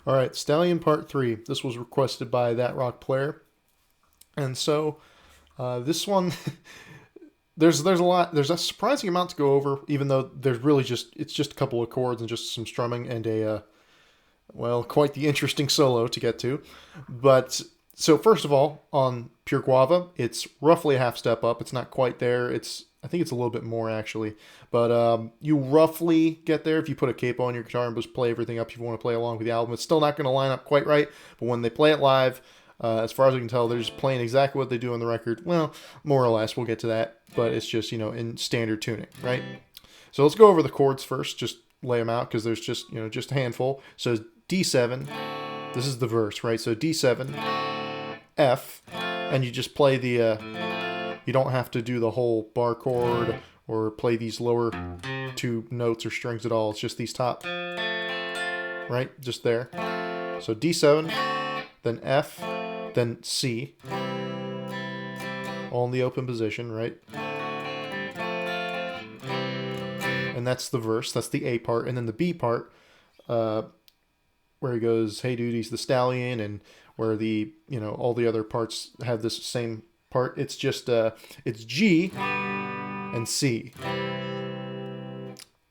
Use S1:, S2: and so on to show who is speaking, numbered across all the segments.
S1: All right, Stallion Part 3. This was requested by ThatRockPlayer. And so this one, there's a surprising amount to go over, even though there's really it's just a couple of chords and just some strumming and well, quite the interesting solo to get to. But so first of all, on Pure Guava, it's roughly a half step up. It's not quite there. I think it's a little bit more actually, but you roughly get there if you put a capo on your guitar and just play everything up if you want to play along with the album. It's still not going to line up quite right, but when they play it live, as far as I can tell, they're just playing exactly what they do on the record. Well, more or less, we'll get to that, but it's just, in standard tuning, right? So let's go over the chords first, just lay them out because there's just a handful. So D7, this is the verse, right? So D7, F, and you just play you don't have to do the whole bar chord or play these lower two notes or strings at all. It's just these top, right? Just there. So D7, then F, then C, all in the open position, right? And that's the verse. That's the A part. And then the B part, where he goes, "Hey dude, he's the stallion," and where all the other parts have this same part. It's just it's G and C.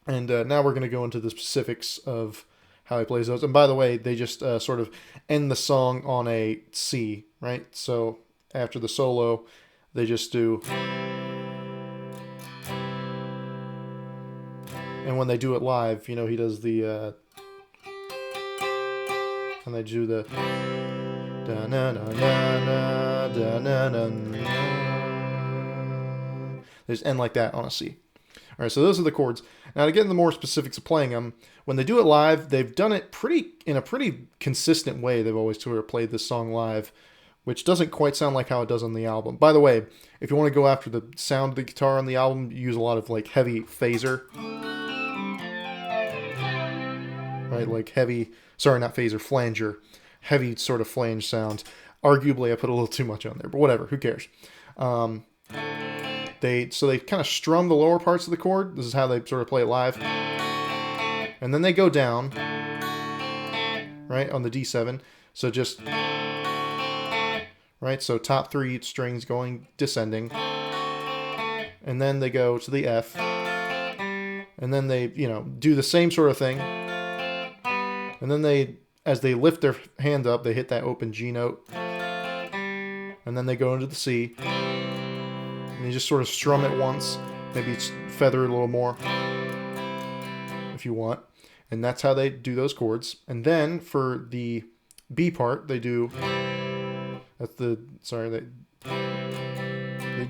S1: And now we're going to go into the specifics of how he plays those. And by the way, they just sort of end the song on a C, right? So after the solo, they just do. And when they do it live, he does the. And they do the. They just end like that on a C. All right, so those are the chords. Now to get into the more specifics of playing them, when they do it live, they've done it in a pretty consistent way. They've always sort of played this song live, which doesn't quite sound like how it does on the album. By the way, if you want to go after the sound of the guitar on the album, you use a lot of heavy phaser. Right, not phaser, flanger. Heavy sort of flange sound. Arguably, I put a little too much on there, but whatever, who cares? They kind of strum the lower parts of the chord. This is how they sort of play it live. And then they go down, right, on the D7. So just, right, so top three strings going descending. And then they go to the F. And then they, do the same sort of thing. And then as they lift their hand up, they hit that open G note. And then they go into the C. And you just sort of strum it once. Maybe feather it a little more if you want. And that's how they do those chords. And then for the B part, they do... They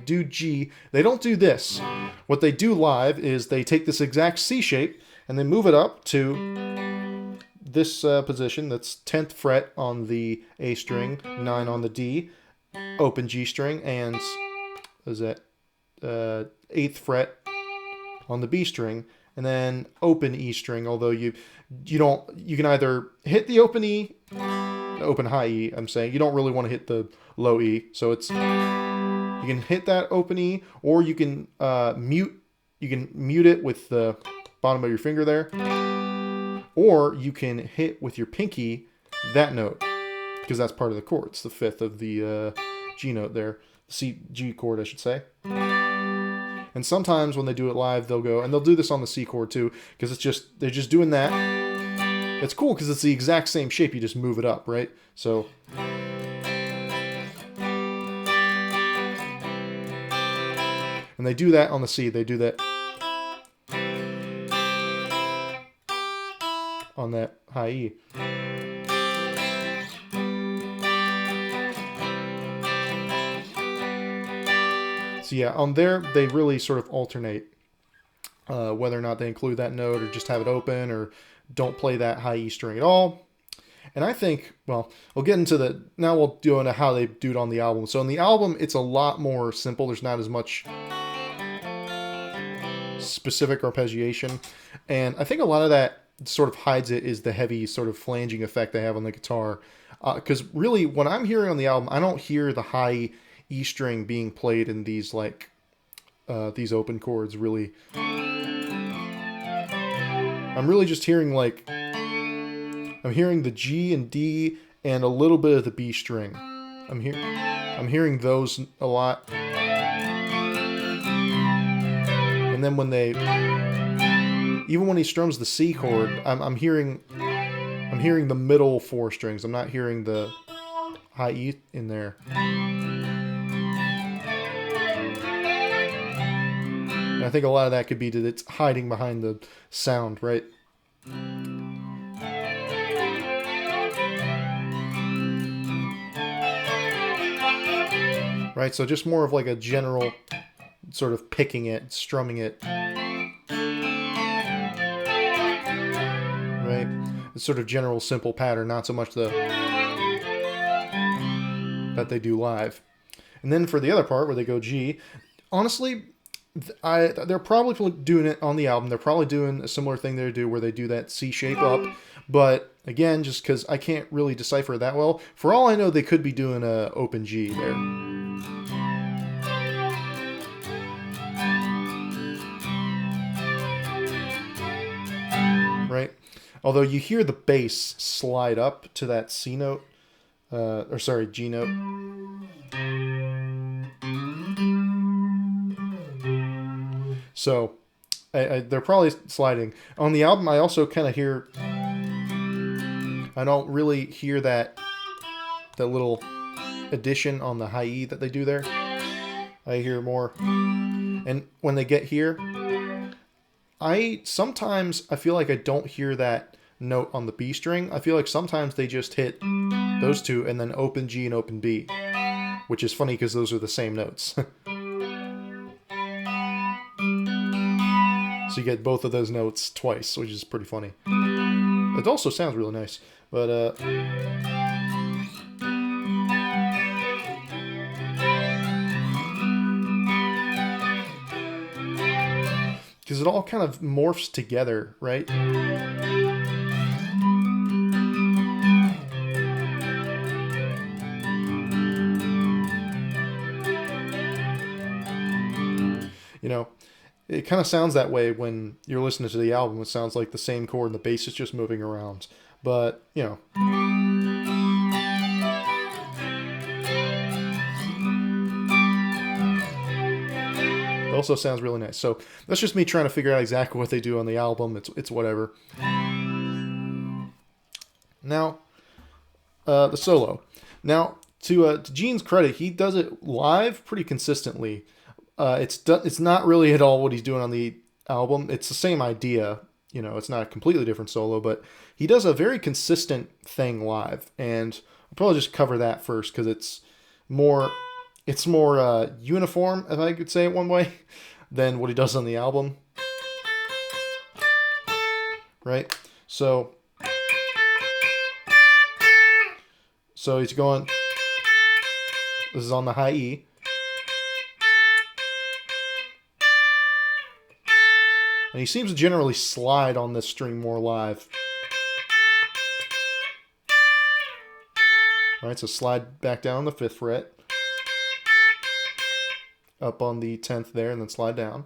S1: do G. They don't do this. What they do live is they take this exact C shape and they move it up to this position. That's 10th fret on the A string, 9 on the D, open G string, and what is that? 8th fret on the B string, and then open E string. Although you can either hit the open E, open high E. I'm saying you don't really want to hit the low E. So you can hit that open E, or you can mute. You can mute it with the bottom of your finger there, or you can hit with your pinky that note, because that's part of the chord. It's the 5th of the G note there, G chord, I should say. And sometimes when they do it live, they'll do this on the C chord too, because they're just doing that. It's cool because it's the exact same shape. You just move it up, right? So. And they do that on the C. They do that on that high E. So yeah, on there, they really sort of alternate whether or not they include that note or just have it open or don't play that high E string at all. And I think, well, we'll get into now we'll do into how they do it on the album. So on the album, it's a lot more simple. There's not as much specific arpeggiation. And I think a lot of that sort of hides it is the heavy sort of flanging effect they have on the guitar. Because really, when I'm hearing on the album, I don't hear the high E string being played in these these open chords, really. I'm really just hearing I'm hearing the G and D and a little bit of the B string. I'm hearing those a lot. And then even when he strums the C chord, I'm hearing the middle 4 strings. I'm not hearing the high E in there. And I think a lot of that could be that it's hiding behind the sound, right? Right, so just more of like a general sort of picking it, strumming it. Right? It's sort of general simple pattern, not so much that they do live. And then for the other part where they go G, honestly, they're probably doing it on the album. They're probably doing a similar thing they do where they do that C shape up. But again, just because I can't really decipher it that well, for all I know, they could be doing a open G there. Right? Although you hear the bass slide up to that C note, G note. So they're probably sliding. On the album, I also kind of hear, I don't really hear that little addition on the high E that they do there. I hear more. And when they get here, sometimes I feel like I don't hear that note on the B string. I feel like sometimes they just hit those two and then open G and open B, which is funny because those are the same notes. So you get both of those notes twice, which is pretty funny. It also sounds really nice, but because it all kind of morphs together, right? You know, it kind of sounds that way when you're listening to the album. It sounds like the same chord and the bass is just moving around. But, you know. It also sounds really nice. So that's just me trying to figure out exactly what they do on the album. It's whatever. Now, the solo. Now, to Gene's credit, he does it live pretty consistently. It's not really at all what he's doing on the album. It's the same idea. You know, it's not a completely different solo, but he does a very consistent thing live. And I'll probably just cover that first because it's more uniform, if I could say it one way, than what he does on the album. Right? So he's going, this is on the high E. And he seems to generally slide on this string more live. Alright, so slide back down on the 5th fret. Up on the 10th there, and then slide down.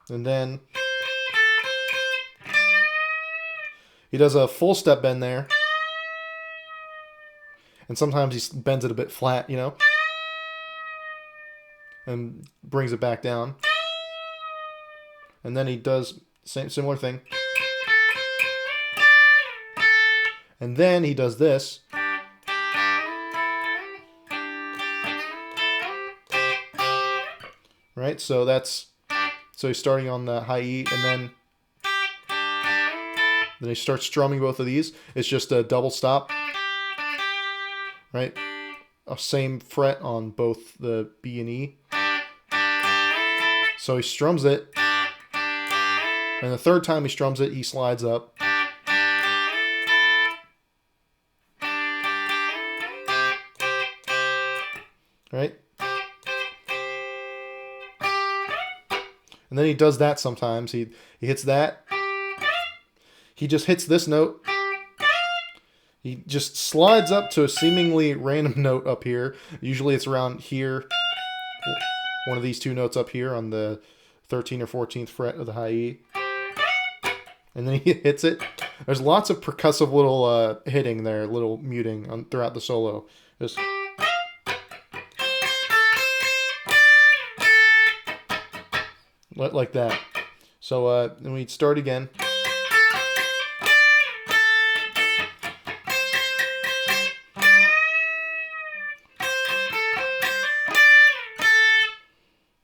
S1: And then he does a full step bend there. And sometimes he bends it a bit flat, you know. And brings it back down. And then he does similar thing. And then he does this. Right? So he's starting on the high E and then he starts strumming both of these. It's just a double stop. Right? A same fret on both the B and E. So he strums it. And the third time he strums it, he slides up. Right? And then he does that sometimes. He hits that. He just hits this note. He just slides up to a seemingly random note up here. Usually it's around here. One of these two notes up here on the 13th or 14th fret of the high E. And then he hits it. There's lots of percussive little hitting there, little muting throughout the solo. Just like that. So then we start again.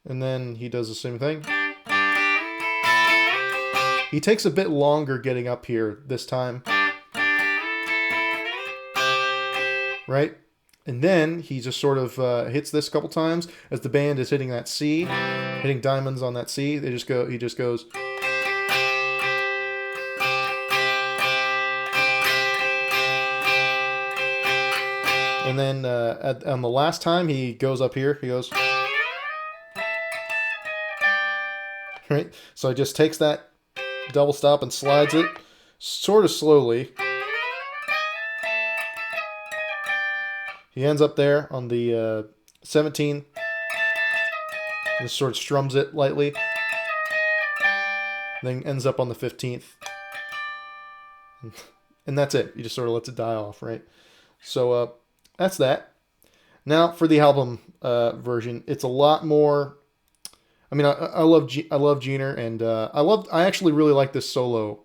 S1: And then he does the same thing. He takes a bit longer getting up here this time. Right? And then he just sort of hits this a couple times as the band is hitting that C, hitting diamonds on that C. He just goes. And then on the last time he goes up here, he goes. Right? So he just takes that double stop and slides it sort of slowly. He ends up there on the 17. Just sort of strums it lightly. Then ends up on the 15th. And that's it. He just sort of lets it die off, right? So that's that. Now for the album version, it's a lot more. I mean, I love Jeaner, and I actually really like this solo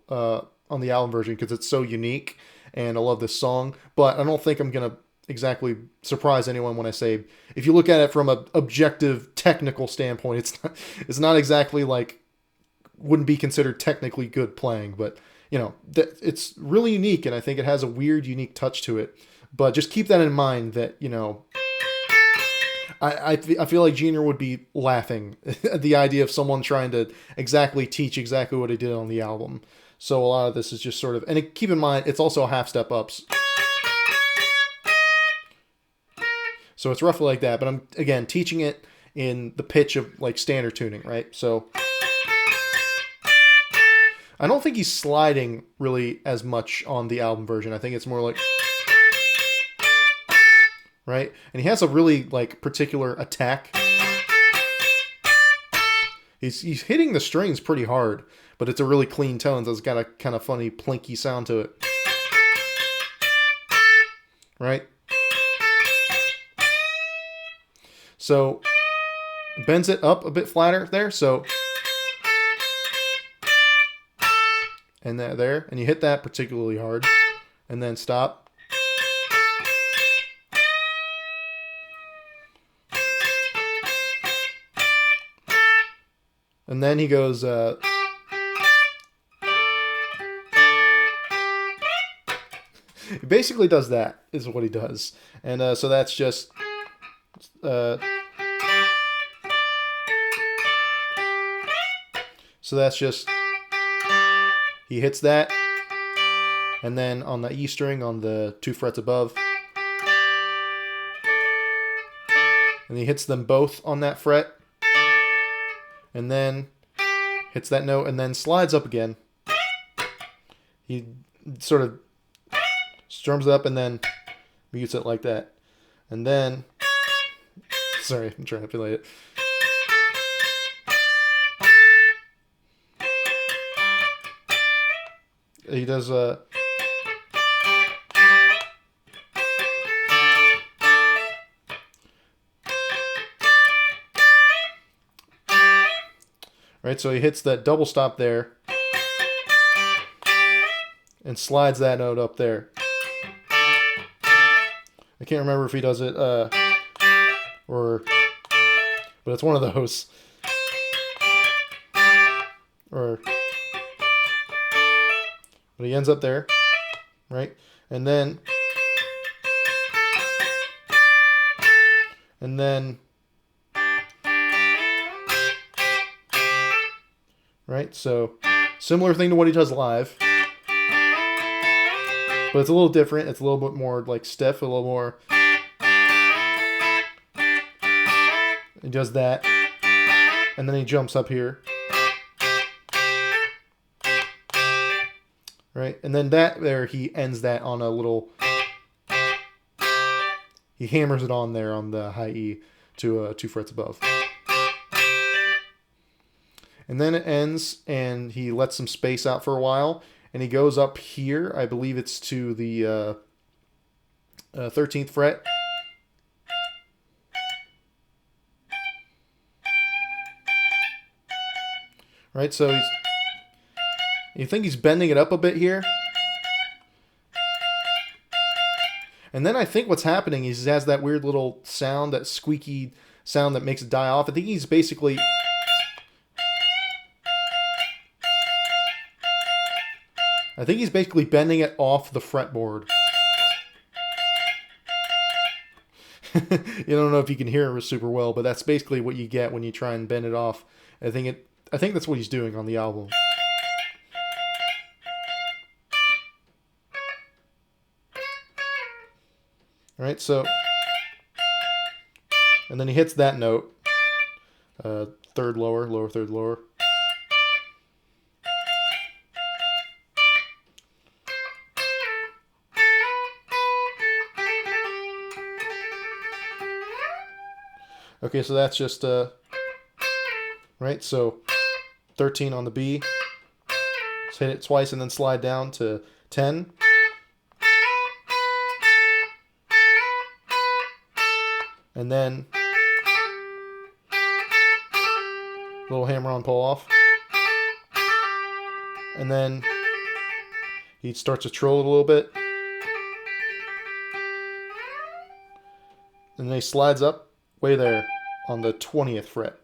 S1: on the album version because it's so unique, and I love this song. But I don't think I'm gonna exactly surprise anyone when I say, if you look at it from an objective technical standpoint, it's not exactly like, wouldn't be considered technically good playing, but you know, it's really unique, and I think it has a weird, unique touch to it. But just keep that in mind that, you know, I feel like Jeaner would be laughing at the idea of someone trying to teach exactly what he did on the album. So a lot of this is just sort of, and keep in mind, it's also half step ups. So it's roughly like that, but I'm, again, teaching it in the pitch of like standard tuning, right? So I don't think he's sliding really as much on the album version. I think it's more like, right? And he has a really like particular attack. He's hitting the strings pretty hard, but it's a really clean tone, so it's got a kind of funny plinky sound to it. Right? So bends it up a bit flatter there, so and there, and you hit that particularly hard, and then stop. And then he goes, he basically does that, is what he does. And so that's just, so that's just, he hits that, and then on the E string on the 2 frets above, and he hits them both on that fret, and then hits that note, and then slides up again. He sort of strums it up and then mutes it like that. And then, sorry, I'm trying to play it. He does right, so he hits that double stop there and slides that note up there. I can't remember if he does it or, but it's one of those. Or, but he ends up there, right? And then right, so similar thing to what he does live, but it's a little different. It's a little bit more like stiff, a little more. He does that, and then he jumps up here, right? And then that there, he ends that on a little. He hammers it on there on the high E to 2 frets above. And then it ends, and he lets some space out for a while, and he goes up here. I believe it's to the 13th fret. Right, so you think he's bending it up a bit here. And then I think what's happening is he has that weird little sound, that squeaky sound that makes it die off. I think he's basically... bending it off the fretboard. You don't know if you can hear it super well, but that's basically what you get when you try and bend it off. I think that's what he's doing on the album. All right, so, and then he hits that note, third lower, lower third lower. Okay, so that's just right. So 13 on the B. Just hit it twice and then slide down to 10. And then little hammer-on pull off. And then he starts to trill it a little bit. And then he slides up way there on the 20th fret.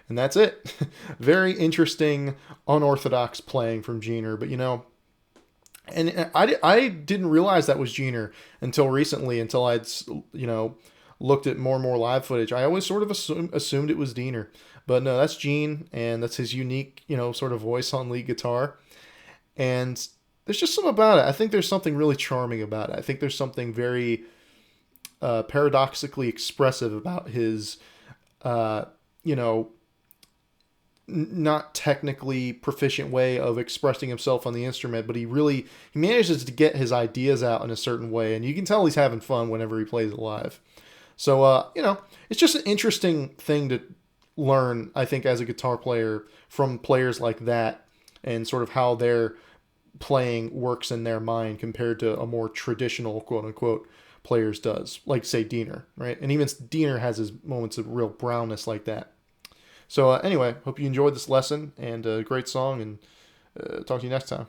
S1: And that's it. Very interesting, unorthodox playing from Giner, but you know, and I didn't realize that was Giner until recently, until I'd, you know, looked at more and more live footage. I always sort of assumed it was Diener, but no, that's Gene, and that's his unique, you know, sort of voice on lead guitar. And there's just something about it. I think there's something really charming about it. I think there's something very paradoxically expressive about his, you know, not technically proficient way of expressing himself on the instrument, but he manages to get his ideas out in a certain way, and you can tell he's having fun whenever he plays it live. So, you know, it's just an interesting thing to learn, I think, as a guitar player from players like that, and sort of how their playing works in their mind compared to a more traditional, quote-unquote, players does, like, say, Diener, right? And even Diener has his moments of real brownness like that. So anyway, hope you enjoyed this lesson, and a great song, and talk to you next time.